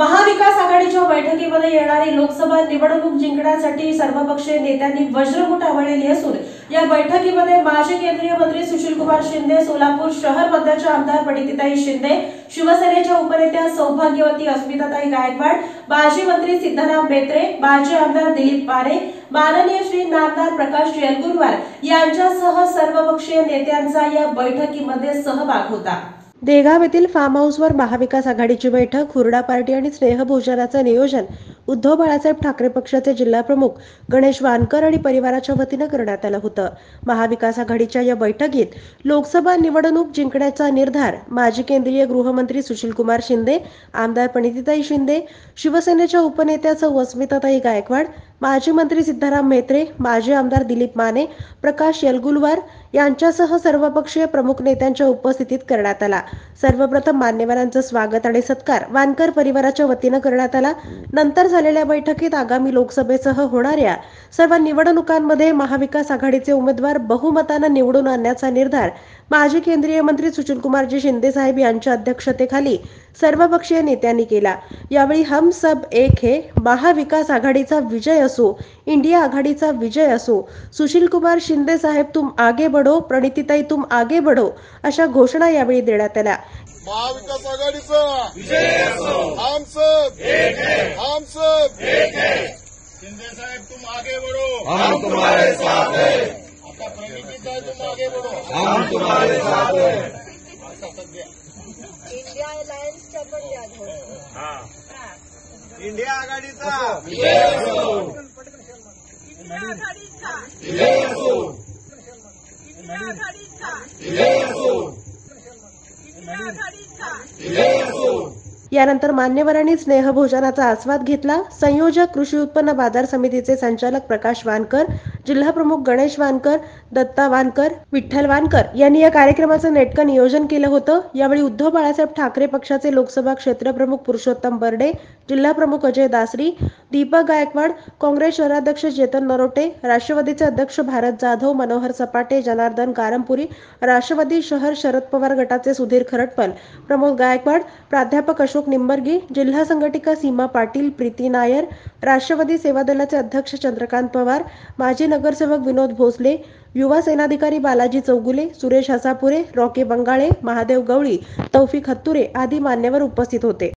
महाविकास आघाडीच्या बैठकीमध्ये येणारी लोकसभा निवडणूक जिंकण्यासाठी सर्वपक्षीय नेत्यांनी वज्रमूठ आवळलेली असून या बैठकीमध्ये माजी केंद्रीय मंत्री सुशीलकुमार शिंदे, सोलापूर शहर मध्याच्या आमदार प्रणितीताई शिंदे, शिवसेनेच्या उपनेत्या सौभाग्यवती अस्मिताताई गायकवाड, माजी मंत्री सिद्धराम बेत्रे, माजी आमदार दिलीप माने, माननीय श्री नामदार प्रकाश येलगुरवार यांच्यासह सर्वपक्षीय नेत्यांचा या बैठकीमध्ये सहभाग होता। देगाव येथील फार्म हाऊसवर महाविकास आघाडीची बैठक, हुरडा पार्टी आणि स्नेहभोजनाचे नियोजन उद्धव बाळासाहेब ठाकरे पक्षाचे जिल्हा प्रमुख गणेश वानकर आणि परिवाराच्या वतीने करण्यात आलं होतं। महाविकास आघाडीच्या या बैठकीत लोकसभा निवडणूक जिंकण्याचा निर्धार माजी केंद्रीय गृहमंत्री सुशीलकुमार शिंदे, आमदार प्रणितीताई शिंदे, शिवसेनेच्या उपनेत्या सौ अस्मिताताई गायकवाड, माजी मंत्री सिद्धराम बेत्रे, माजी आमदार दिलीप माने, प्रकाश येलगुरवार यांच्यासह सर्वपक्षीय प्रमुख नेत्यांच्या उपस्थितीत करण्यात आला। सर्वप्रथम मान्यवरांचं स्वागत आणि सत्कार वानकर परिवाराच्या वतीने करण्यात आला। नंतर झालेल्या बैठकीत आगामी लोकसभेसह होणाऱ्या सर्व निवडणुकांमध्ये महाविकास आघाडीचे उमेदवार बहुमताने निवडून आणण्याचा निर्धार माजी केंद्रीय मंत्री सुशीलकुमारजी शिंदे साहेब यांच्या अध्यक्षतेखाली सर्वपक्षीय नेत्यांनी केला। यावेळी हम सब एक है, महाविकास आघाडीचा विजय असो, इंडिया आघाडीचा विजय असो, सुशीलकुमार शिंदे साहेब तुम आगे बढ़ो, प्रणितीताई तुम आगे बढ़ो अशा घोषणा यावेळी देण्यात आल्या। महाविकास आघाडीचा विजय असो, हम सब एक है, हम सब एक है। शिंदे साहेब तुम आगे बढ़ो, हम तुम्हारे साथ हैं। आता प्रणितीताई तुम आगे बढ़ो, हम तुम्हारे साथ हैं। इंडिया अलायन्सच्या पण द्या थोडं। इंडिया आघाडीचा विजय असो, इंडिया आघाडीचा विजय असो, इंडिया आघाडीचा विजय असो, इंडिया आघाडीचा विजय असो। यानंतर मान्यवरांनी स्नेहभोजनाचा आस्वाद घेतला। संयोजक कृषी उत्पन्न बाजार समितीचे संचालक प्रकाश वानकर, जिल्हा प्रमुख गणेश वानकर, दत्ता वानकर, विठ्ठल वानकर यांनी या कार्यक्रमाचं नेटकं नियोजन केलं होतं। यावेळी उद्धव बाळासाहेब ठाकरे पक्षाचे लोकसभा क्षेत्र प्रमुख पुरुषोत्तम बर्डे, जिल्हा प्रमुख अजय दासरी, दीपक गायकवाड, काँग्रेस शहराध्यक्ष चेतन नरोटे, राष्ट्रवादीचे अध्यक्ष भारत जाधव, मनोहर सपाटे, जनार्दन कारंपुरी, राष्ट्रवादी शहर शरद पवार गटाचे सुधीर खरटपल, प्रमोद गायकवाड, प्राध्यापक अशोक निंबर्गी, जिल्हा संघटिका सीमा पाटील, प्रीती नायर, राष्ट्रवादी सेवा दलाचे अध्यक्ष चंद्रकांत पवार, माजी नगरसेवक विनोद भोसले, युवा सेनाधिकारी बालाजी चौगुले, सुरेश हसापुरे, रॉकी बंगाळे, महादेव गवळी, तौफिक हत्तुरे आदी मान्यवर उपस्थित होते।